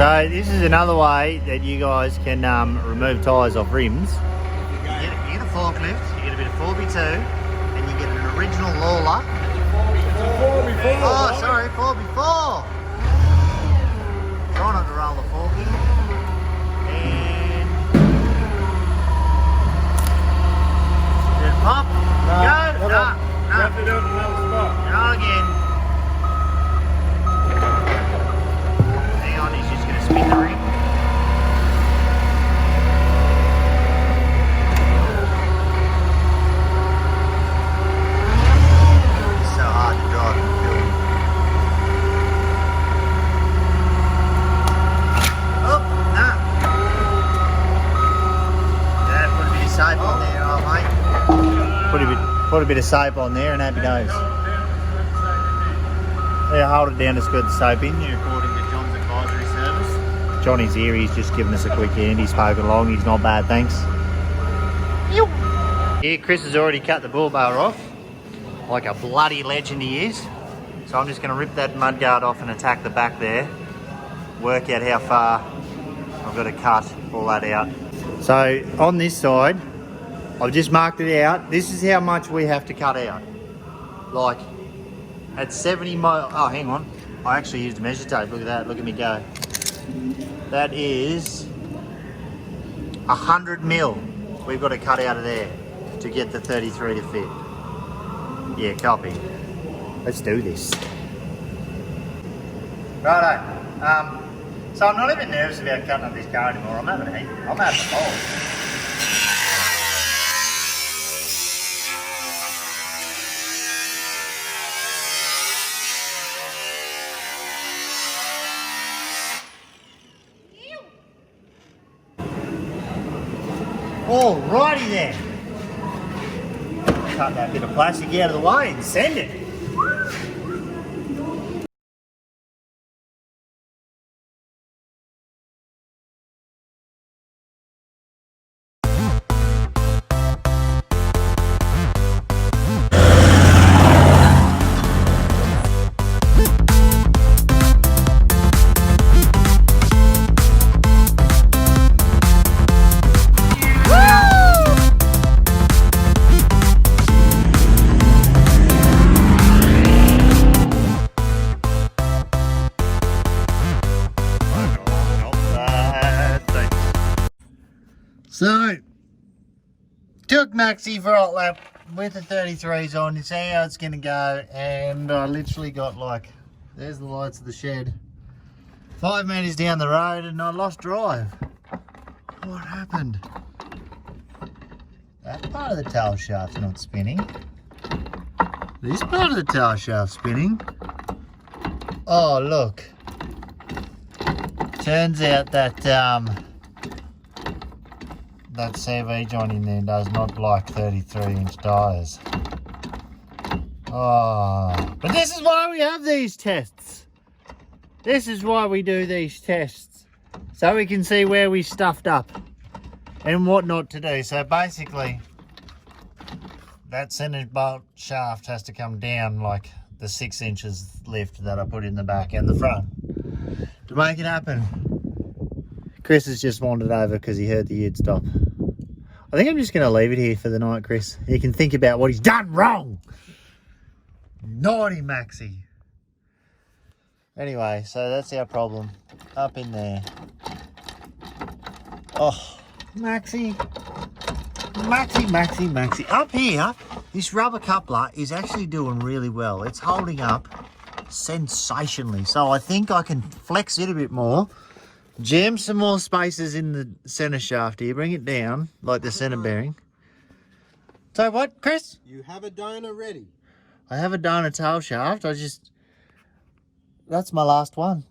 So this is another way that you guys can remove tyres off rims. You get a forklift, you get a bit of 4x2, and you get an original Lawler. It's a 4x4. Oh, sorry, 4x4. Try not to roll the forky. And did it pop? Go? No. You have to do it in another spot. Go again. Hang on, he's just going to spin the ring. It's so hard to drive in the field. Oh, no. Yeah, put a bit of soap on there, oh mate. Put a bit of soap on there and happy days. Yeah, hold it down to squirt the soap in, according to John's advisory service. Johnny's here, he's just giving us a quick hand, he's poking along, he's not bad, thanks. Here, Chris has already cut the bull bar off, like a bloody legend he is. So I'm just going to rip that mudguard off and attack the back there, work out how far I've got to cut all that out. So on this side, I've just marked it out. This is how much we have to cut out. Like, at 70 miles, oh hang on, I actually used a measure tape, look at that, look at me go. That is 100 mil we've got to cut out of there to get the 33 to fit. Yeah, copy. Let's do this. Righto, so I'm not even nervous about cutting up this car anymore, I'm having a heap, I'm having a ball. Alrighty then. Cut that bit of plastic out of the way and send it. So, took Maxi for a hot lap with the 33s on to see how it's going to go, and I literally got like, there's the lights of the shed, 5 metres down the road, and I lost drive. What happened? That part of the tail shaft's not spinning. This part of the tail shaft's spinning. Oh look, turns out that that CV joint in there does not like 33-inch tyres. Oh, but this is why we have these tests. This is why we do these tests. So we can see where we stuffed up and what not to do. So basically, that centre bolt shaft has to come down like the 6 inches lift that I put in the back and the front to make it happen. Chris has just wandered over because he heard the ute stop. I think I'm just going to leave it here for the night, Chris. He can think about what he's done wrong. Naughty Maxi. Anyway, so that's our problem. Up in there. Oh, Maxi. Up here, this rubber coupler is actually doing really well. It's holding up sensationally. So I think I can flex it a bit more. Jam some more spaces in the centre shaft here. Bring it down, like the centre bearing. So what, Chris? You have a donor ready. I have a donor tail shaft. That's my last one.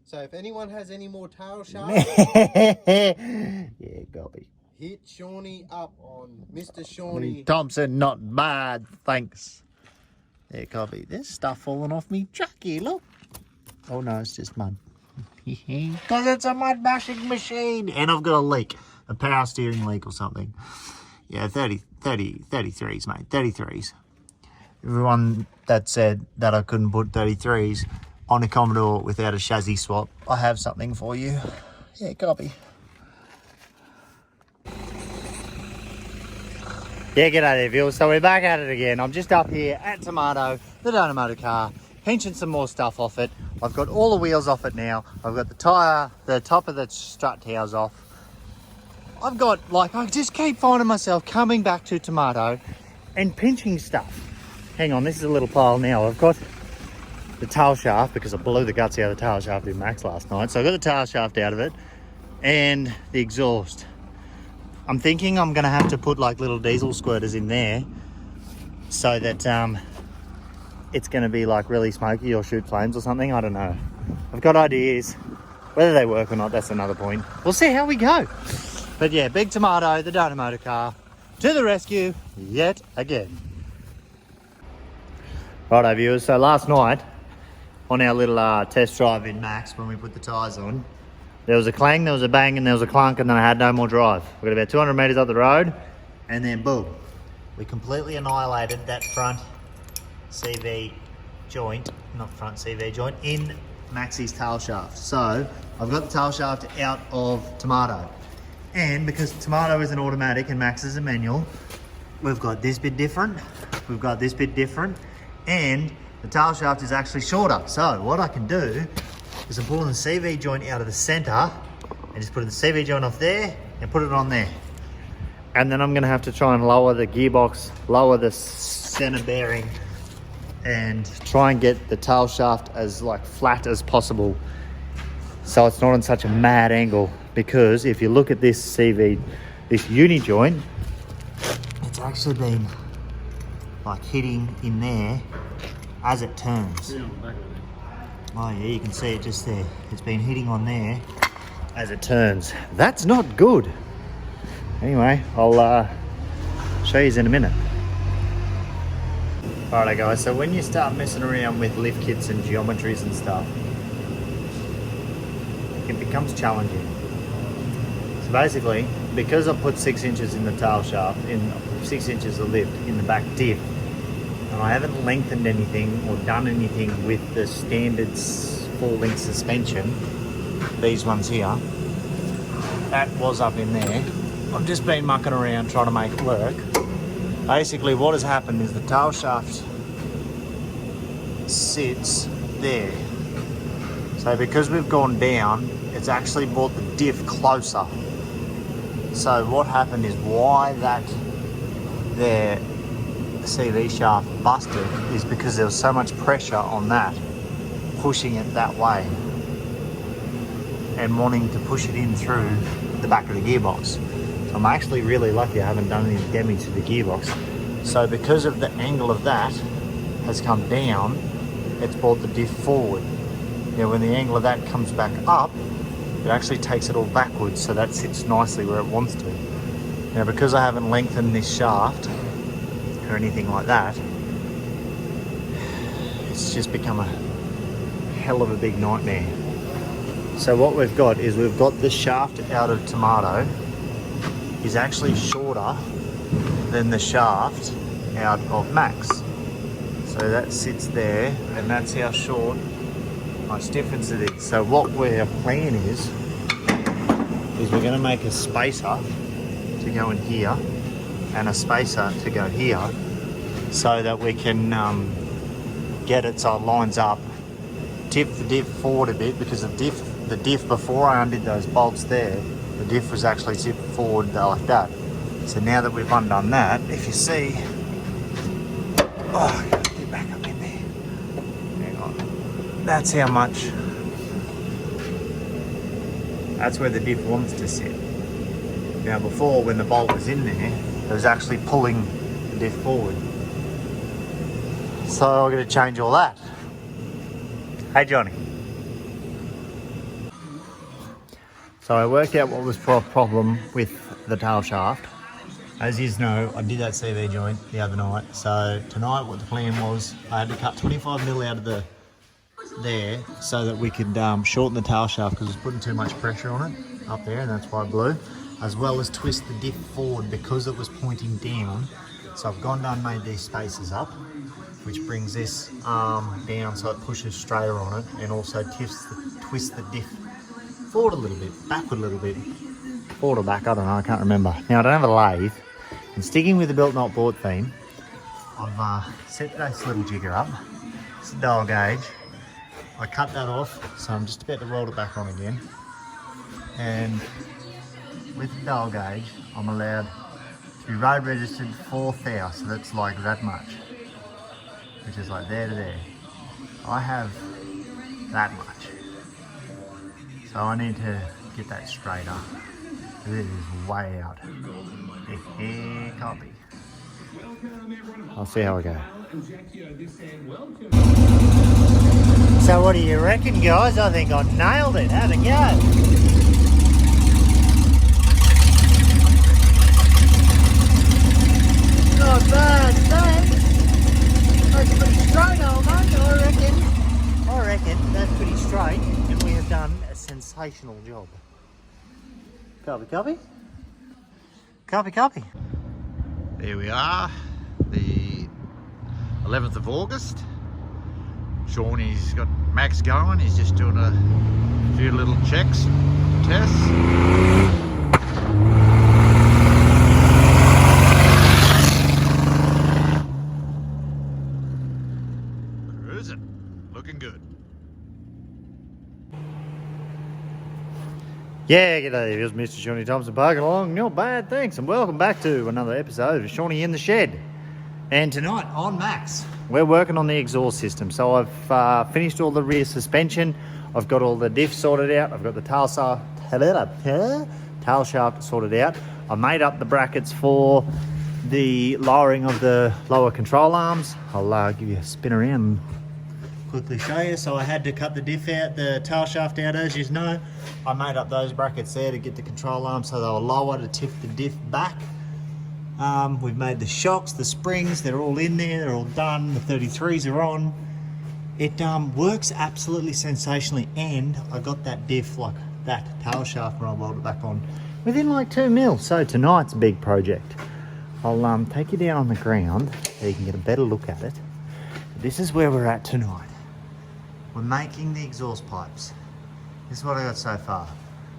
So if anyone has any more tail shafts, yeah, copy. hit Shawnee up on Mr. Shawnee Thompson, not bad, thanks. Yeah, copy. There's stuff falling off me truck here, look. Oh no, it's just mud. Because it's a mud bashing machine. And I've got a leak. A power steering leak or something. Yeah, 33s, mate. 33s. Everyone that said that I couldn't put 33s on a Commodore without a chassis swap, I have something for you. Yeah, copy. Yeah, g'day there, viewers. So we're back at it again. I'm just up here at Tomato, the Dynamotor car, pinching some more stuff off it. I've got all the wheels off it now. I've got the tyre, the top of the strut towers off. I've got, like, I just keep finding myself coming back to Tomato and pinching stuff. Hang on, this is a little pile now. I've got the tail shaft because I blew the guts out of the tail shaft in Max last night. So I got the tail shaft out of it and the exhaust. I'm thinking I'm gonna have to put like little diesel squirters in there so that it's gonna be like really smoky or shoot flames or something. I don't know. I've got ideas. Whether they work or not, that's another point. We'll see how we go. But yeah, big Tomato, the Dynamotor car, to the rescue yet again. Righto viewers, so last night on our little test drive in Max when we put the tyres on, there was a clang, there was a bang, and there was a clunk, and then I had no more drive. We got about 200 metres up the road, and then boom. We completely annihilated that front CV joint, not front CV joint, in Max's tail shaft. So I've got the tail shaft out of Tomato. And because Tomato is an automatic and Max is a manual, we've got this bit different, we've got this bit different, and the tail shaft is actually shorter. So what I can do is I'm pulling the CV joint out of the center and just putting the CV joint off there and put it on there. And then I'm gonna have to try and lower the gearbox, lower the center bearing, and try and get the tail shaft as like flat as possible so it's not on such a mad angle. Because if you look at this CV, this uni joint, it's actually been like hitting in there as it turns. Oh yeah, you can see it just there. It's been hitting on there as it turns. That's not good. Anyway, I'll show you in a minute. Alright guys, so when you start messing around with lift kits and geometries and stuff, it becomes challenging. So basically, because I put 6 inches in the tail shaft, in 6 inches of lift in the back diff, and I haven't lengthened anything or done anything with the standard full-length suspension, these ones here, that was up in there. I've just been mucking around trying to make it work. Basically what has happened is the tail shaft sits there. So because we've gone down, it's actually brought the diff closer. So what happened is why that there CV shaft busted is because there was so much pressure on that, pushing it that way and wanting to push it in through the back of the gearbox. So I'm actually really lucky I haven't done any damage to the gearbox. So because of the angle of that has come down, it's brought the diff forward. Now when the angle of that comes back up, it actually takes it all backwards, so that sits nicely where it wants to. Now because I haven't lengthened this shaft or anything like that, it's just become a hell of a big nightmare. So what we've got is we've got the shaft out of Tomato is actually shorter than the shaft out of Max. So that sits there, and that's how short, much difference it is. So what our plan is we're going to make a spacer to go in here and a spacer to go here, so that we can get it so it lines up, tip the diff forward a bit, because the diff before I undid those bolts there, the diff was actually tipped forward like that. So now that we've undone that, if you see, oh, get back up in there. Hang on. That's how much. That's where the diff wants to sit. Now before, when the bolt was in there, it was actually pulling the diff forward. So I'm going to change all that. Hey Johnny. So I worked out what was the problem with the tail shaft. As you know, I did that CV joint the other night. So tonight what the plan was, I had to cut 25mm out of there so that we could shorten the tail shaft, because it was putting too much pressure on it up there, and that's why I blew. As well as twist the diff forward because it was pointing down. So I've gone down and made these spacers up. which brings this arm down so it pushes straighter on it and also twists the diff forward a little bit, backward a little bit, forward or back, I don't know, I can't remember. Now I don't have a lathe, and sticking with the belt not bought theme, I've set this little jigger up. It's a dial gauge. I cut that off, so I'm just about to roll it back on again. And with the dial gauge, I'm allowed to be road registered 4,000, so that's like that much, which is like there to there. I have that much, so I need to get that straight up. It is way out. Copy. I'll see how I go. So what do you reckon, guys? I think I nailed it. How'd it go? Not bad, thanks. That's pretty straight, old mate, I reckon that's pretty straight, and we have done a sensational job. Copy, copy. Copy, copy. There we are, the 11th of August. Shawny's got Max going, he's just doing a few little checks, tests. Cruising, looking good. Yeah, g'day, here's Mr. Shawnee Thompson parking along. Not bad, thanks, and welcome back to another episode of Shawnee in the Shed. And tonight on Max, we're working on the exhaust system. So I've finished all the rear suspension. I've got all the diff sorted out. I've got the tail shaft sorted out. I made up the brackets for the lowering of the lower control arms. I'll give you a spin around and quickly show you. So I had to cut the diff out, the tail shaft out, as you know. I made up those brackets there to get the control arms so they were lower to tip the diff back. We've made the shocks, the springs, they're all in there, they're all done, the 33s are on. It works absolutely sensationally, and I got that diff, like that tail shaft, when I rolled it back on within like 2 mils. So tonight's a big project. I'll take you down on the ground so you can get a better look at it. This is where we're at tonight. We're making the exhaust pipes. This is what I got so far.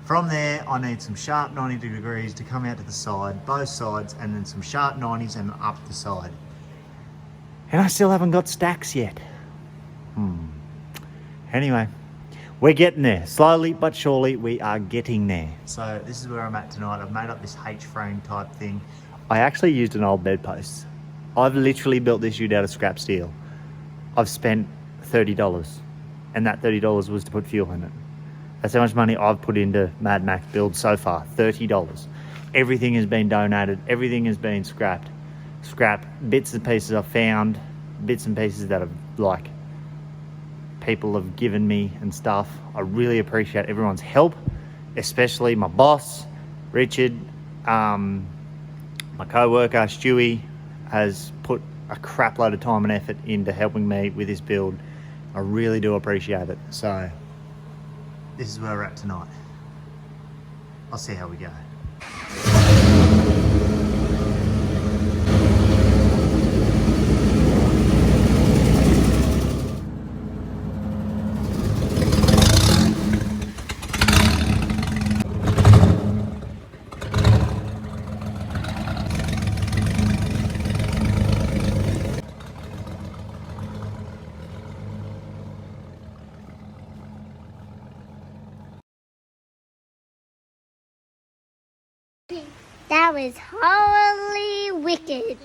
From there, I need some sharp 90 degrees to come out to the side, both sides, and then some sharp 90s and up the side. And I still haven't got stacks yet. Anyway, we're getting there. Slowly but surely, we are getting there. So this is where I'm at tonight. I've made up this H-frame type thing. I actually used an old bedpost. I've literally built this ute out of scrap steel. I've spent $30, and that $30 was to put fuel in it. That's how much money I've put into Mad Max build so far, $30. Everything has been donated, everything has been scrapped. Bits and pieces I've found, bits and pieces that have, like, people have given me and stuff. I really appreciate everyone's help, especially my boss, Richard, my co-worker, Stewy, has put a crap load of time and effort into helping me with this build. I really do appreciate it. So this is where we're at tonight. I'll see how we go. That was horribly wicked.